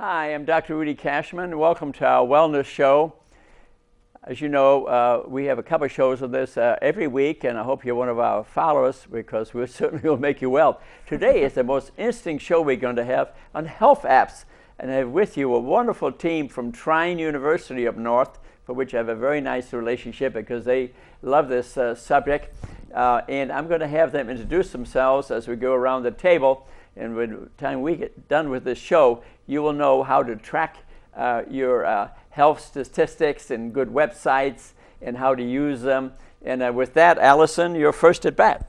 Hi, I'm Dr. Rudy Cashman. Welcome to our wellness show. As you know, we have a couple of shows of this every week, and I hope you're one of our followers because we certainly will make you well. Today is the most interesting show we're going to have on health apps, and I have with you a wonderful team from Trine University up north, for which I have a very nice relationship because they love this subject. And I'm going to have them introduce themselves as we go around the table. And by the time we get done with this show, you will know how to track your health statistics and good websites and how to use them. And with that, Allison, you're first at bat.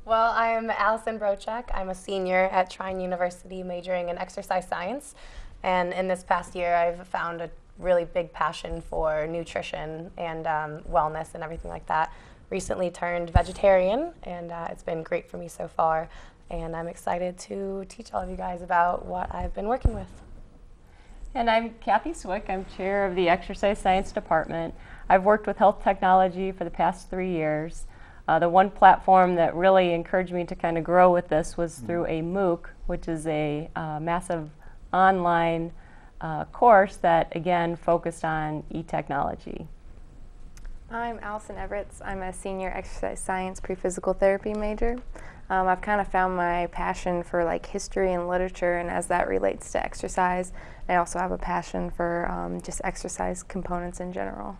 Well, I'm Allison Brochek. I'm a senior at Trine University majoring in exercise science. And in this past year, I've found a really big passion for nutrition and wellness and everything like that. Recently turned vegetarian, and it's been great for me so far. And I'm excited to teach all of you guys about what I've been working with. And I'm Kathy Swick. I'm chair of the exercise science department. I've worked with health technology for the past 3 years. The one platform that really encouraged me to kind of grow with this was through a MOOC, which is a massive online course that, again, focused on e-technology. I'm Allison Everett. I'm a senior exercise science pre-physical therapy major. I've kind of found my passion for like history and literature, and as that relates to exercise, I also have a passion for just exercise components in general.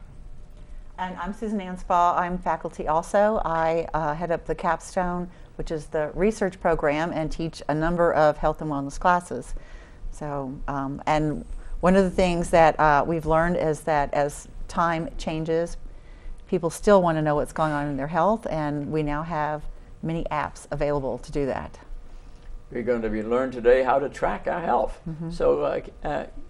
And I'm Susan Anspaugh. I'm faculty also. I head up the Capstone, which is the research program, and teach a number of health and wellness classes. So, and one of the things that we've learned is that as time changes, people still want to know what's going on in their health, and we now have many apps available to do that. We're going to learn today how to track our health. So,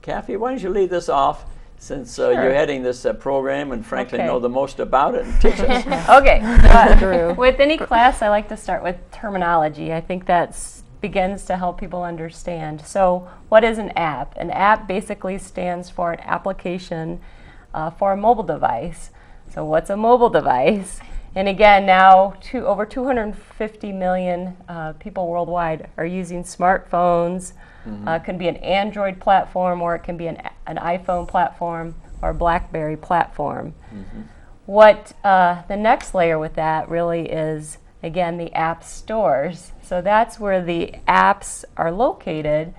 Kathy, why don't you lead this off, since you're heading this program and frankly know the most about it, and teach us. Okay. With any class, I like to start with terminology. I think that begins to help people understand. So, what is an app? An app basically stands for an application for a mobile device. So what's a mobile device? And again, now over 250 million people worldwide are using smartphones. It can be an Android platform, or it can be an iPhone platform or a BlackBerry platform. What the next layer with that really is, again, the app stores. So that's where the apps are located.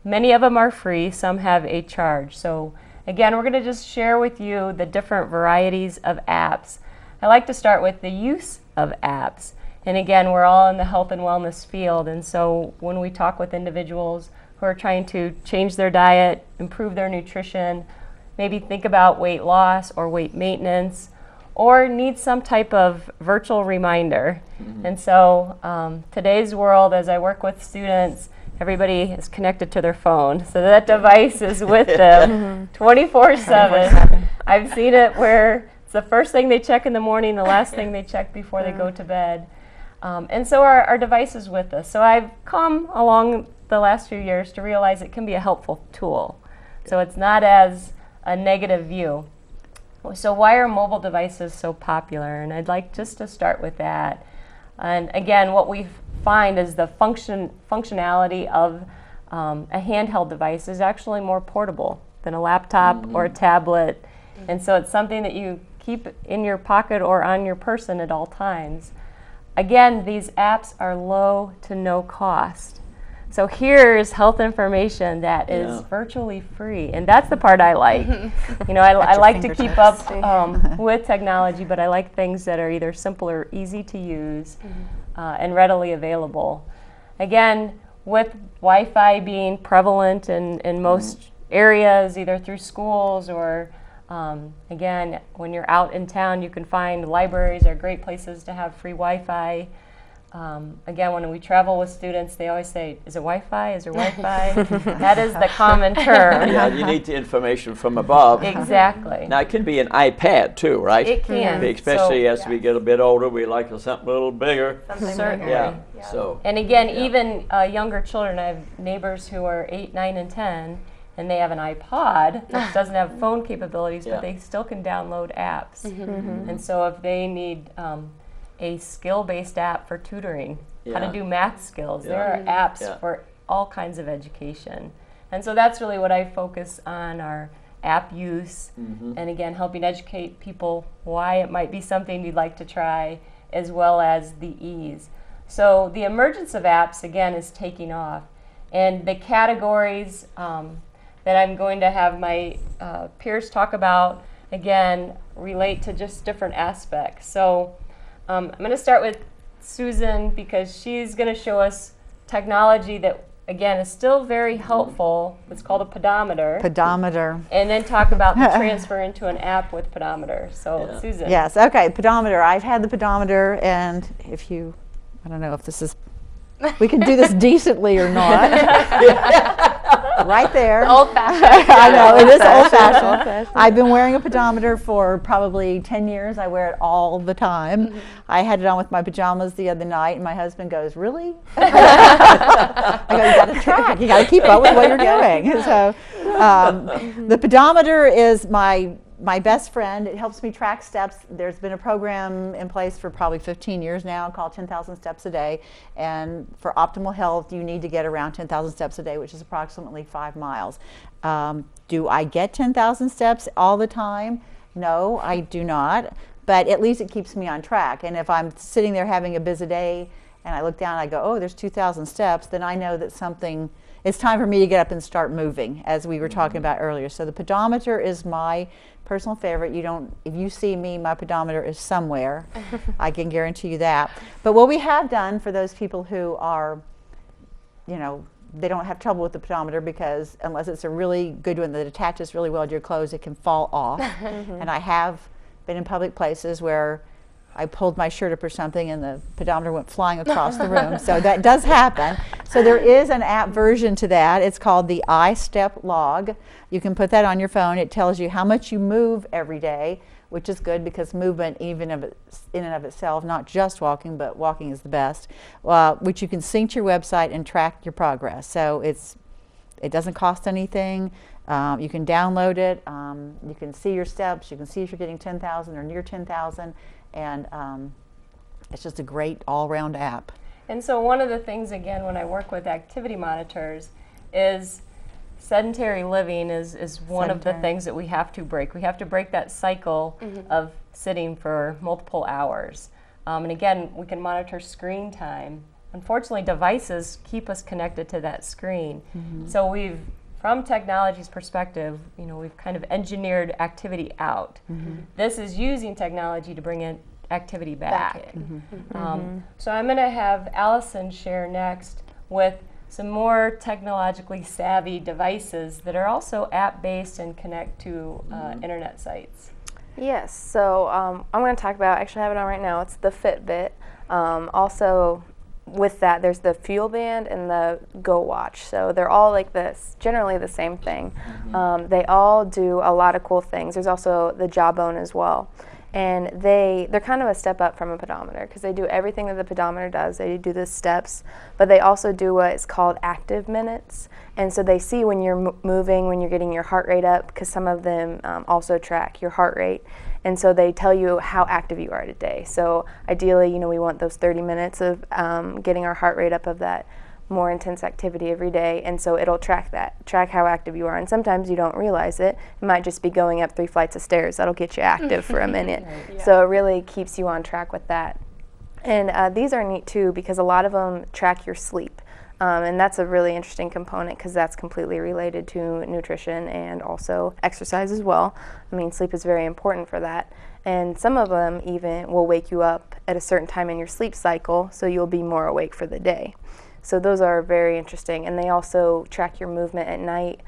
Many of them are free, some have a charge. So again, we're going to just share with you the different varieties of apps. I like to start with the use of apps. And again, we're all in the health and wellness field, and so when we talk with individuals who are trying to change their diet, improve their nutrition, maybe think about weight loss or weight maintenance, or need some type of virtual reminder. And so today's world, as I work with students, everybody is connected to their phone. So that device is with them 24/7. I've seen it where it's the first thing they check in the morning, the last thing they check before they go to bed. And so our device is with us. So I've come along the last few years to realize it can be a helpful tool. So it's not as a negative view. So why are mobile devices so popular? And I'd like just to start with that. And again, what we find is the functionality of a handheld device is actually more portable than a laptop or a tablet. And so it's something that you keep in your pocket or on your person at all times. Again, these apps are low to no cost. So here's health information that is virtually free, and that's the part I like. You know, I like to keep up with technology, but I like things that are either simple or easy to use and readily available. Again, with Wi-Fi being prevalent in most areas, either through schools or again, when you're out in town, you can find libraries are great places to have free Wi-Fi. Again, when we travel with students, they always say, is it Wi-Fi? Is there Wi-Fi? That is the common term. Yeah, you need the information from above. Exactly. Now, it can be an iPad too, right? It can. Especially as we get a bit older, we like something a little bigger. Certainly. Yeah. So. And again, even younger children, I have neighbors who are 8, 9, and 10, and they have an iPod that doesn't have phone capabilities, but they still can download apps. And so if they need a skill-based app for tutoring, how to do math skills. There are apps for all kinds of education. And so that's really what I focus on, our app use, and again, helping educate people why it might be something you'd like to try, as well as the ease. So the emergence of apps, again, is taking off. And the categories that I'm going to have my peers talk about, again, relate to just different aspects. So I'm going to start with Susan, because she's going to show us technology that, again, is still very helpful. It's called a pedometer. Pedometer. And then talk about the transfer into an app with pedometer. So Susan. Yes, okay, pedometer. I've had the pedometer, and I don't know if this is, we can do this decently or not. Right there. Old-fashioned. I know, it is old-fashioned. I've been wearing a pedometer for probably 10 years. I wear it all the time. I had it on with my pajamas the other night, and my husband goes, "Really?" I go, "You got to track. You got to keep up with what you're doing." So the pedometer is my best friend. It helps me track steps. There's been a program in place for probably 15 years now called 10,000 Steps a Day. And for optimal health, you need to get around 10,000 steps a day, which is approximately 5 miles. Do I get 10,000 steps all the time? No, I do not. But at least it keeps me on track. And if I'm sitting there having a busy day and I look down and I go, oh, there's 2,000 steps, then I know that it's time for me to get up and start moving, as we were talking about earlier. So the pedometer is my personal favorite. If you see me, my pedometer is somewhere. I can guarantee you that. But what we have done for those people who are, they don't have trouble with the pedometer, because unless it's a really good one that attaches really well to your clothes, it can fall off. And I have been in public places where I pulled my shirt up or something and the pedometer went flying across the room. So that does happen. So there is an app version to that. It's called the iStep Log. You can put that on your phone. It tells you how much you move every day, which is good, because movement, even in and of itself, not just walking, but walking is the best, which you can sync to your website and track your progress. So it doesn't cost anything. You can download it. You can see your steps. You can see if you're getting 10,000 or near 10,000. And it's just a great all-round app. And so one of the things, again, when I work with activity monitors, is sedentary living is one of the things that we have to break. We have to break that cycle of sitting for multiple hours. And again, we can monitor screen time. Unfortunately, devices keep us connected to that screen. So from technology's perspective, we've kind of engineered activity out. This is using technology to bring in activity back. So I'm going to have Allison share next with some more technologically savvy devices that are also app-based and connect to internet sites. Yes, so I'm going to talk about, actually I have it on right now, it's the Fitbit. Also, with that, there's the Fuel Band and the Go Watch. So they're all like this, generally the same thing. They all do a lot of cool things. There's also the Jawbone as well. And they're kind of a step up from a pedometer, because they do everything that the pedometer does. They do the steps, but they also do what is called active minutes. And so they see when you're moving, when you're getting your heart rate up, because some of them also track your heart rate. And so they tell you how active you are today. So ideally, we want those 30 minutes of getting our heart rate up of that more intense activity every day. And so it'll track how active you are. And sometimes you don't realize it. It might just be going up 3 flights of stairs. That'll get you active for a minute. So it really keeps you on track with that. And these are neat too, because a lot of them track your sleep. And that's a really interesting component, because that's completely related to nutrition and also exercise as well. I mean, sleep is very important for that. And some of them even will wake you up at a certain time in your sleep cycle, so you'll be more awake for the day. So those are very interesting. And they also track your movement at night,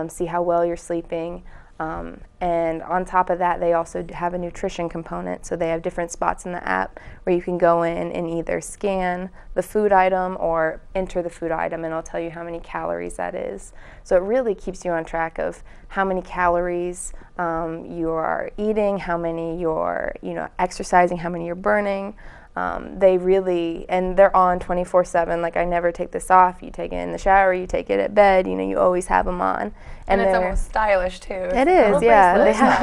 see how well you're sleeping. And on top of that, they also have a nutrition component. So they have different spots in the app where you can go in and either scan the food item or enter the food item, and it'll tell you how many calories that is. So it really keeps you on track of how many calories you are eating, how many you're exercising, how many you're burning. And they're on 24/7. Like, I never take this off. You take it in the shower, you take it at bed, you always have them on. And it's almost stylish too. It is, yeah. They have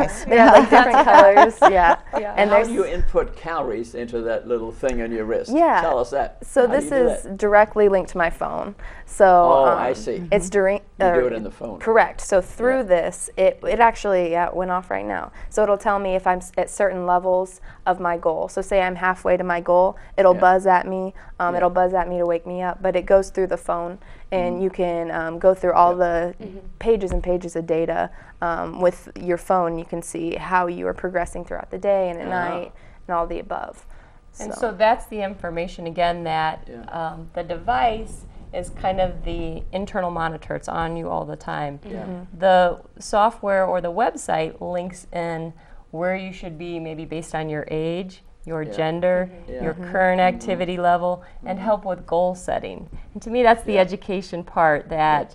like different colors, yeah. And how do you input calories into that little thing on your wrist? Tell us that. So this is directly linked to my phone. So I see. It's You do it in the phone. Correct. So through this, it actually went off right now. So it'll tell me if I'm at certain levels of my goal. So say I'm halfway to my goal, it'll buzz at me. It'll buzz at me to wake me up, but it goes through the phone, and you can go through all the pages and pages of data with your phone. You can see how you are progressing throughout the day and at night and all the above. And so that's the information, again, that the device is kind of the internal monitor. It's on you all the time. The software or the website links in where you should be, maybe based on your age, your gender, your current activity level, and help with goal setting. And to me, that's the education part, that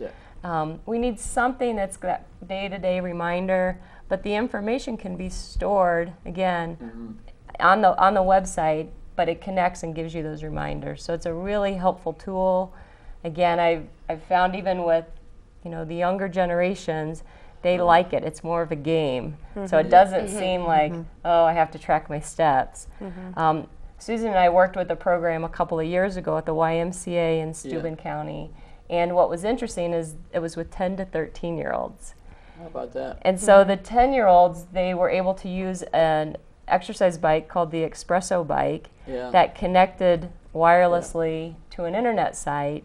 we need something that's that day-to-day reminder, but the information can be stored, again, on the website, but it connects and gives you those reminders. So it's a really helpful tool. Again, I've found even with, the younger generations, they like it. It's more of a game. So it doesn't seem like, oh, I have to track my steps. Susan and I worked with a program a couple of years ago at the YMCA in Steuben County. And what was interesting is it was with 10 to 13-year-olds. How about that? And so the 10-year-olds, they were able to use an exercise bike called the Espresso bike that connected wirelessly to an internet site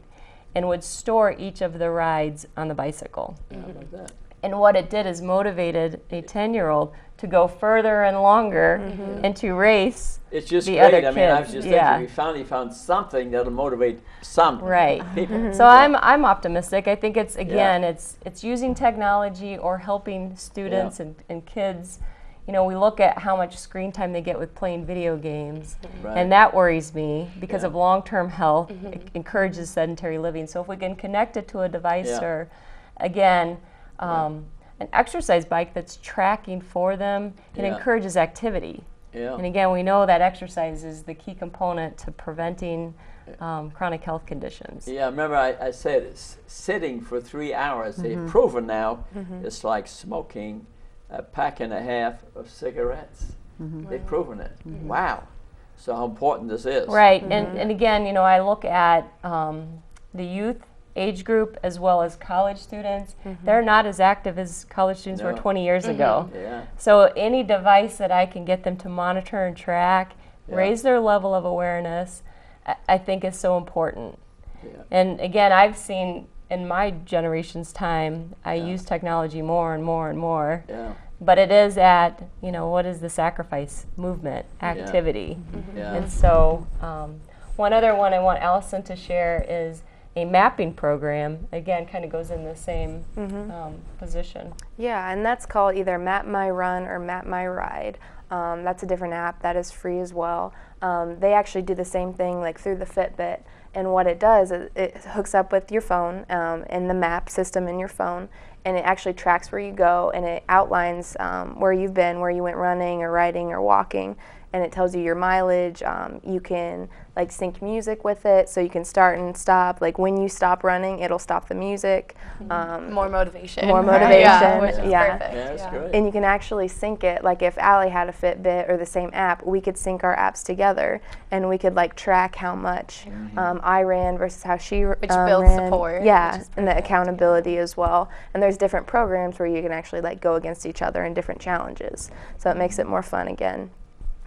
and would store each of the rides on the bicycle. How about that? And what it did is motivated a 10-year-old to go further and longer and to race It's just the great. other I mean, I was kids. just thinking we finally found something that'll motivate some people. So I'm optimistic. I think it's, again, it's using technology or helping students and kids. We look at how much screen time they get with playing video games, and that worries me because of long-term health. It encourages sedentary living. So if we can connect it to a device or, again, an exercise bike that's tracking for them, it encourages activity. And again, we know that exercise is the key component to preventing chronic health conditions. Yeah, remember I said it's sitting for 3 hours. They've proven now it's like smoking a pack and a half of cigarettes. They've proven it. Wow. So how important this is. Right, and again, I look at the youth age group as well as college students. They're not as active as college students were 20 years ago. So any device that I can get them to monitor and track, raise their level of awareness, I think is so important. And again, I've seen in my generation's time, I use technology more and more and more. But it is at, what is the sacrifice movement activity? And so one other one I want Allison to share is a mapping program. Again, kind of goes in the same position. Yeah, and that's called either Map My Run or Map My Ride. That's a different app that is free as well. They actually do the same thing like through the Fitbit. And what it does is it hooks up with your phone and the map system in your phone, and it actually tracks where you go, and it outlines where you've been, where you went running or riding or walking, and it tells you your mileage. You can like sync music with it, so you can start and stop. Like when you stop running, it'll stop the music. More motivation. More motivation. Yeah, which is perfect. Yeah, that's great. And you can actually sync it. Like if Allie had a Fitbit or the same app, we could sync our apps together, and we could like track how much I ran versus how she ran. Which builds support. Yeah, and the accountability as well. And there's different programs where you can actually like go against each other in different challenges. So it makes it more fun again.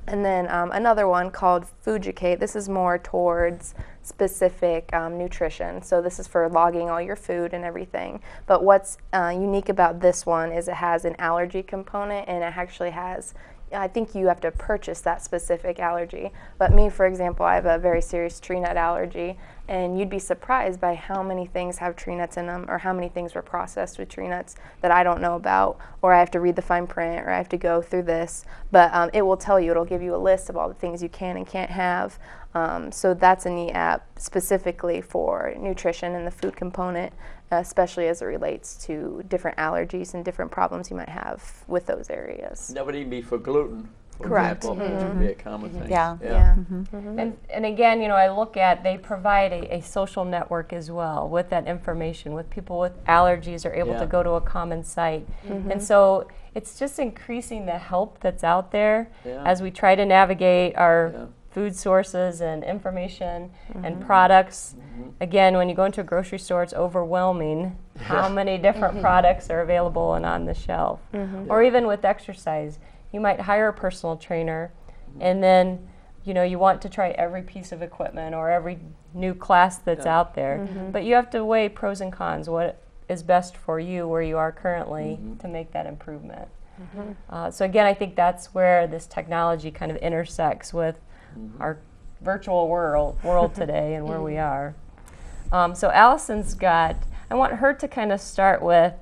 And then another one called Foodjucate. This is more towards specific nutrition. So this is for logging all your food and everything. But what's unique about this one is it has an allergy component, and it actually has, I think you have to purchase that specific allergy. But me, for example, I have a very serious tree nut allergy, and you'd be surprised by how many things have tree nuts in them, or how many things were processed with tree nuts that I don't know about, or I have to read the fine print, or I have to go through this. But it will tell you, it'll give you a list of all the things you can and can't have. So that's a neat app specifically for nutrition and the food component, especially as it relates to different allergies and different problems you might have with those areas. That would even be for gluten, for Correct. example, which would be a common thing. Yeah. And again, I look at, they provide a social network as well with that information, with people with allergies are able to go to a common site. And so it's just increasing the help that's out there as we try to navigate our food sources and information and products. Again, when you go into a grocery store, it's overwhelming how many different products are available and on the shelf. Or even with exercise, you might hire a personal trainer, and then you want to try every piece of equipment or every new class that's out there. But you have to weigh pros and cons, what is best for you where you are currently to make that improvement. So again, I think that's where this technology kind of intersects with our virtual world today and where we are. So Allison's I want her to kind of start with,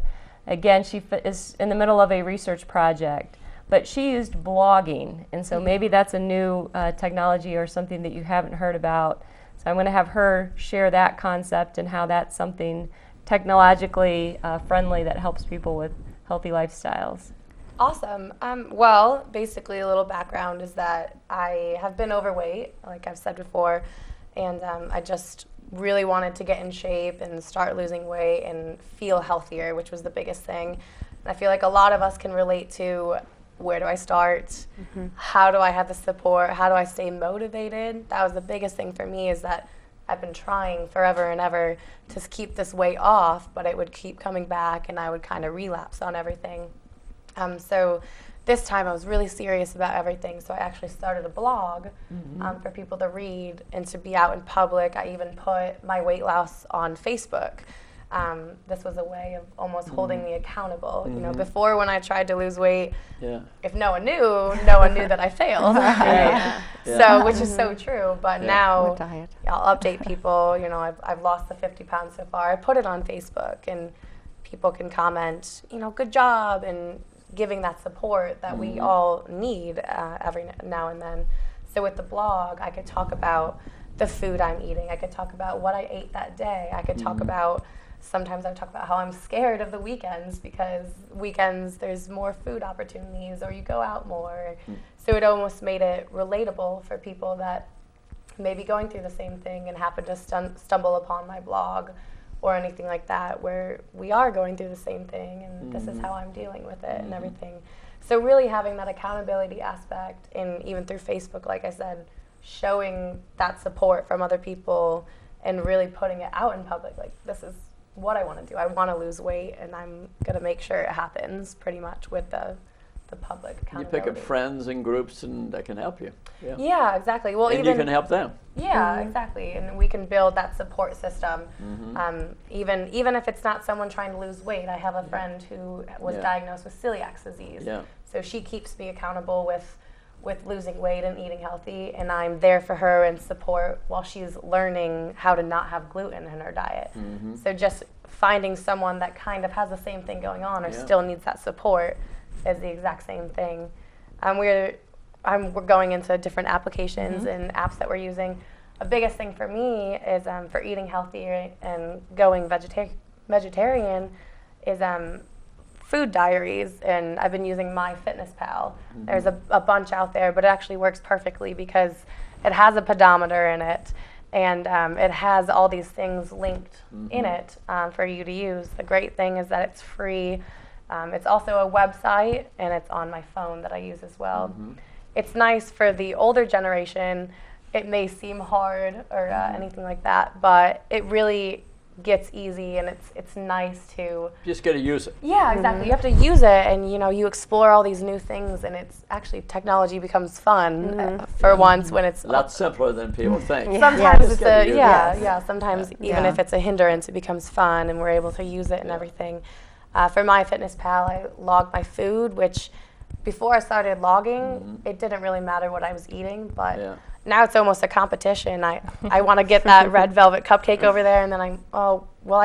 again, she is in the middle of a research project, but she used blogging, and so maybe that's a new technology or something that you haven't heard about. So I'm going to have her share that concept and how that's something technologically friendly that helps people with healthy lifestyles. Awesome. Well, basically a little background is that I have been overweight, like I've said before, and I just really wanted to get in shape and start losing weight and feel healthier, which was the biggest thing. And I feel like a lot of us can relate to, where do I start? How do I have the support? How do I stay motivated? That was the biggest thing for me, is that I've been trying forever and ever to keep this weight off, but it would keep coming back and I would kind of relapse on everything. So this time I was really serious about everything, so I actually started a blog for people to read and to be out in public. I even put my weight loss on Facebook. This was a way of almost holding me accountable. Before, when I tried to lose weight, if no one knew that I failed. Right? So, which is so true. But now I'll update people. I've lost the 50 pounds so far. I put it on Facebook, and people can comment, good job, and giving that support that we all need every now and then. So with the blog, I could talk about the food I'm eating. I could talk about what I ate that day. I could talk about, sometimes I talk about how I'm scared of the weekends, because weekends there's more food opportunities or you go out more. So it almost made it relatable for people that may be going through the same thing and happen to stumble upon my blog or anything like that, where we are going through the same thing, and this is how I'm dealing with it and everything. So really having that accountability aspect, and even through Facebook, like I said, showing that support from other people and really putting it out in public, like, this is what I want to do. I want to lose weight, and I'm going to make sure it happens, pretty much, with the public accountability. You pick up friends and groups and that can help you. Yeah, exactly. Well, and even you can help them. Yeah, exactly. And we can build that support system. Even if it's not someone trying to lose weight. I have a friend who was diagnosed with celiac disease. So she keeps me accountable with losing weight and eating healthy, and I'm there for her and support while she's learning how to not have gluten in her diet. So just finding someone that kind of has the same thing going on or still needs that support is the exact same thing. We're going into different applications and apps that we're using. The biggest thing for me is for eating healthier and going vegetarian is food diaries, and I've been using MyFitnessPal. There's a bunch out there, but it actually works perfectly because it has a pedometer in it, and it has all these things linked in it for you to use. The great thing is that it's free. It's also a website, and it's on my phone that I use as well. It's nice for the older generation. It may seem hard or anything like that, but it really gets easy, and it's nice to just got to use it. Yeah, exactly. You have to use it, and you explore all these new things, and it's actually, technology becomes fun for once when it's a lot simpler than people think. Sometimes it's sometimes even if it's a hindrance, it becomes fun, and we're able to use it and everything. For MyFitnessPal, I log my food, which before I started logging, it didn't really matter what I was eating, but now it's almost a competition. I want to get that red velvet cupcake over there, and then I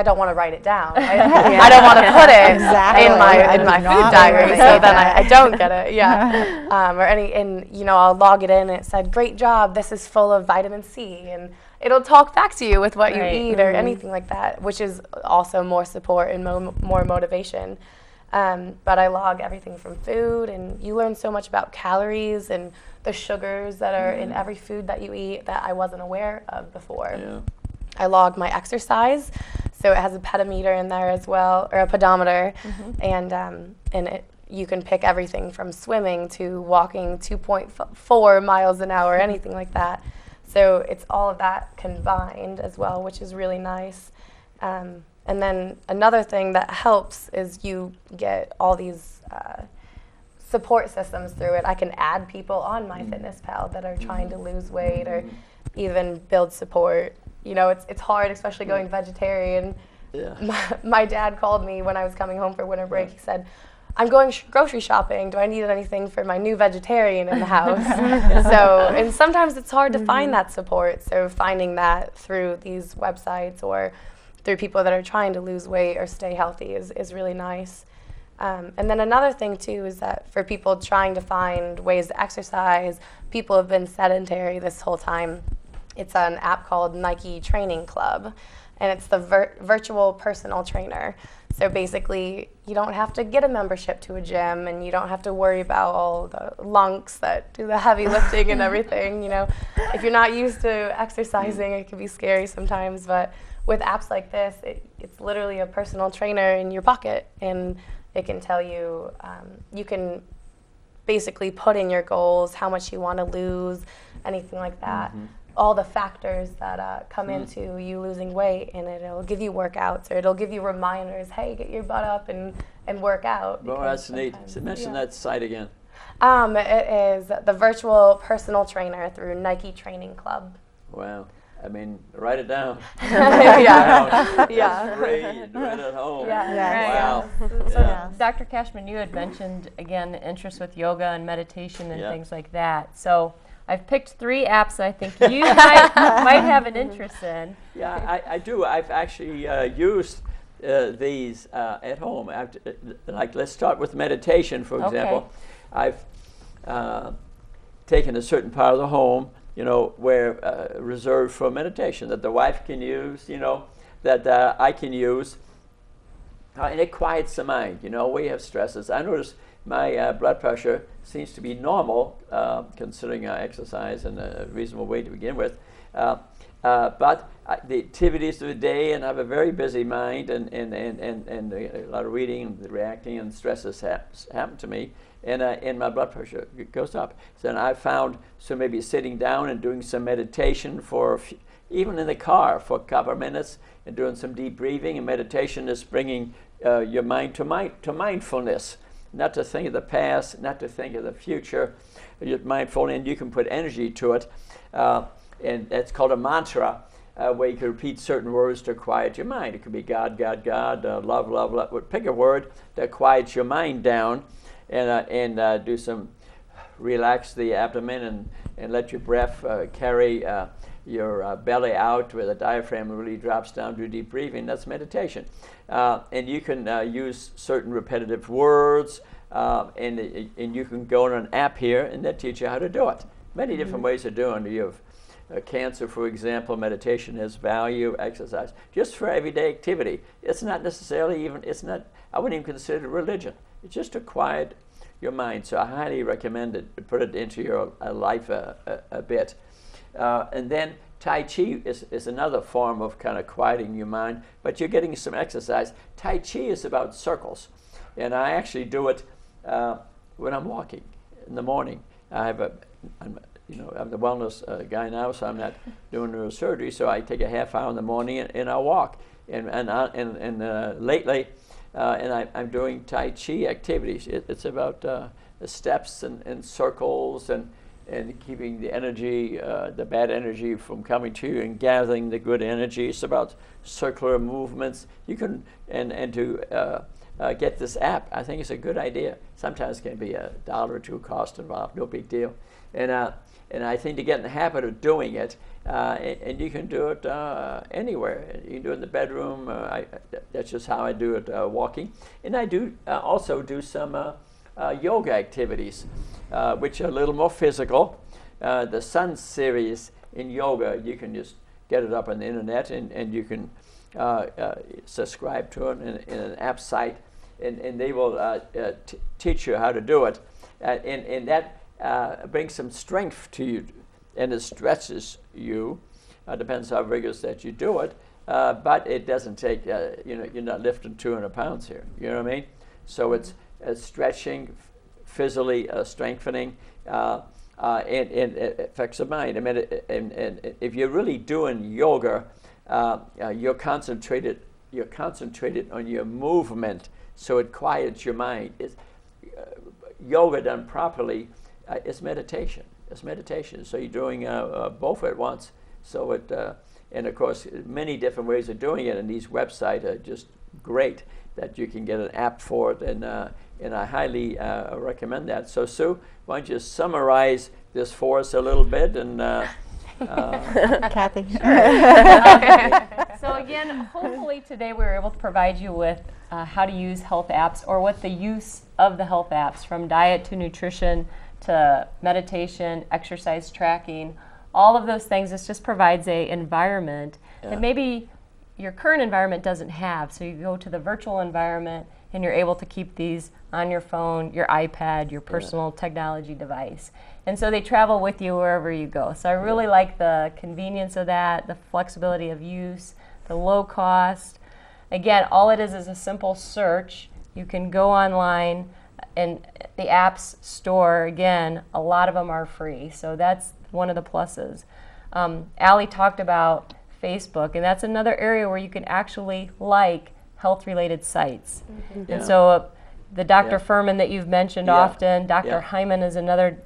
don't want to write it down. I don't want to put it in my food diary, so then I don't get it. I'll log it in, and it said, "Great job, this is full of vitamin C," and it'll talk back to you with what you eat or anything like that, which is also more support and more motivation. But I log everything from food, and you learn so much about calories and the sugars that are in every food that you eat that I wasn't aware of before. I log my exercise, so it has a pedometer in there as well, or a pedometer, and you can pick everything from swimming to walking 2.4 miles an hour, anything like that. So it's all of that combined as well, which is really nice. And then another thing that helps is you get all these support systems through it. I can add people on MyFitnessPal that are trying to lose weight or even build support. You know, it's hard, especially going vegetarian. Yeah. My dad called me when I was coming home for winter break. He said, I'm going grocery shopping. Do I need anything for my new vegetarian in the house? So, and sometimes it's hard to find that support. So finding that through these websites or through people that are trying to lose weight or stay healthy is really nice. And then another thing too is that for people trying to find ways to exercise, people have been sedentary this whole time. It's an app called Nike Training Club, and it's the virtual personal trainer. So basically, you don't have to get a membership to a gym, and you don't have to worry about all the lunks that do the heavy lifting and everything. You know, if you're not used to exercising, it can be scary sometimes. But with apps like this, it's literally a personal trainer in your pocket, and it can tell you, you can basically put in your goals, how much you want to lose, anything like that. All the factors that come into you losing weight, and it'll give you workouts, or it'll give you reminders, hey, get your butt up and work out. Well, that's neat. So mention that site again. It is the virtual personal trainer through Nike Training Club. Wow. I mean, write it down. Yeah. It's free. You do it at home. Yeah. Wow. So, Dr. Cashman, you had mentioned, again, interest with yoga and meditation and things like that. So I've picked 3 apps that I think you might have an interest in. Yeah, I do. I've actually used these at home. Like, let's start with meditation, for example. I've taken a certain part of the home, you know, where reserved for meditation, that the wife can use, you know, that I can use. And it quiets the mind. You know, we have stresses. I notice my blood pressure seems to be normal, considering I exercise in a reasonable way to begin with. But the activities of the day, and I have a very busy mind, and a lot of reading and reacting, and stresses happen to me, and my blood pressure goes up. So then I found, so maybe sitting down and doing some meditation for, even in the car, for a couple of minutes, and doing some deep breathing. And meditation is bringing your mind to mindfulness. Not to think of the past, not to think of the future. You're mindful, and you can put energy to it. And that's called a mantra, where you can repeat certain words to quiet your mind. It could be God, God, God, love, love, love. Pick a word that quiets your mind down, and do some, relax the abdomen, and let your breath carry your belly out, where the diaphragm really drops down. Do deep breathing. That's meditation. And you can use certain repetitive words, and you can go on an app here, and they'll teach you how to do it. Many different ways of doing it. You have cancer, for example. Meditation has value. Exercise, just for everyday activity. It's not necessarily even, I wouldn't even consider it religion. It's just to quiet your mind. So I highly recommend it. Put it into your life a bit. And then Tai Chi is another form of kind of quieting your mind, but you're getting some exercise. Tai Chi is about circles, and I actually do it when I'm walking in the morning. I'm the wellness guy now, so I'm not doing neurosurgery, so I take a half hour in the morning and I walk. And lately, I'm doing Tai Chi activities. It's about the steps and circles and keeping the energy, the bad energy from coming to you, and gathering the good energy. It's about circular movements. You can, and to get this app, I think it's a good idea. Sometimes it can be $1 or $2 cost involved, no big deal. And I think to get in the habit of doing it, and you can do it anywhere. You can do it in the bedroom. That's just how I do it, walking. And I do also do some yoga activities, which are a little more physical. The Sun series in yoga, you can just get it up on the internet, and you can subscribe to it in an app site, and they will teach you how to do it. And that brings some strength to you, and it stretches you. Depends how rigorous that you do it, but it doesn't take, you're not lifting 200 pounds here. You know what I mean? So it's stretching, physically strengthening, and it affects the mind. I mean, and if you're really doing yoga, you're concentrated on your movement, so it quiets your mind. Yoga done properly is meditation. It's meditation. So you're doing both at once. So and of course, many different ways of doing it, and these websites are just great that you can get an app for it, and I highly recommend that. So Sue, why don't you summarize this for us a little bit, and Kathy. So again, hopefully today we were able to provide you with how to use health apps, or what the use of the health apps, from diet to nutrition to meditation, exercise tracking, all of those things. This just provides a environment that maybe your current environment doesn't have. So you go to the virtual environment and you're able to keep these on your phone, your iPad, your personal technology device. And so they travel with you wherever you go. So I really like the convenience of that, the flexibility of use, the low cost. Again, all it is a simple search. You can go online, and the apps store, again, a lot of them are free. So that's one of the pluses. Allie talked about Facebook, and that's another area where you can actually like health-related sites. And so the Dr. Furman that you've mentioned often, Dr. Hyman is another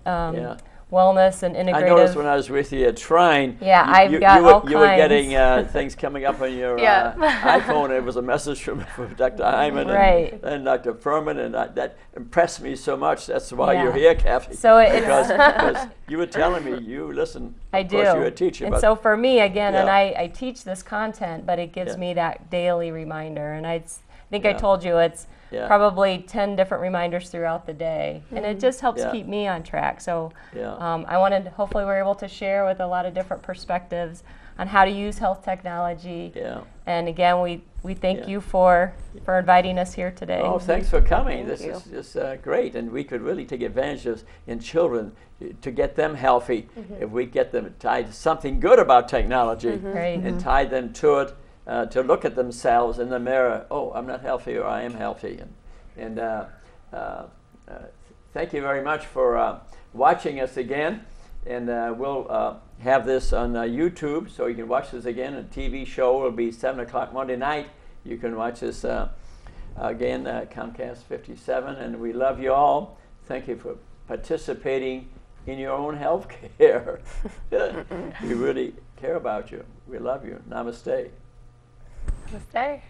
wellness and integrative. I noticed when I was with you at Trine, I've got all kinds. You were getting things coming up on your iPhone. It was a message from Dr. Hyman and Dr. Furman, and that impressed me so much. That's why you're here, Kathy. So because you were telling me, you listen. I of do. course you're a teacher. And so for me, again, and I teach this content, but it gives me that daily reminder. And I think I told you it's probably 10 different reminders throughout the day. And it just helps keep me on track. So I wanted, hopefully we're able to share with a lot of different perspectives on how to use health technology. And again, we thank you for inviting us here today. Oh, thanks for coming. This is just great. And we could really take advantage of in children to get them healthy if we get them tied to something good about technology and tie them to it. To look at themselves in the mirror. Oh, I'm not healthy, or I am healthy. And thank you very much for watching us again. And we'll have this on YouTube, so you can watch this again. A TV show will be 7 o'clock Monday night. You can watch this again, Comcast 57. And we love you all. Thank you for participating in your own health care. We really care about you. We love you. Namaste. Namaste.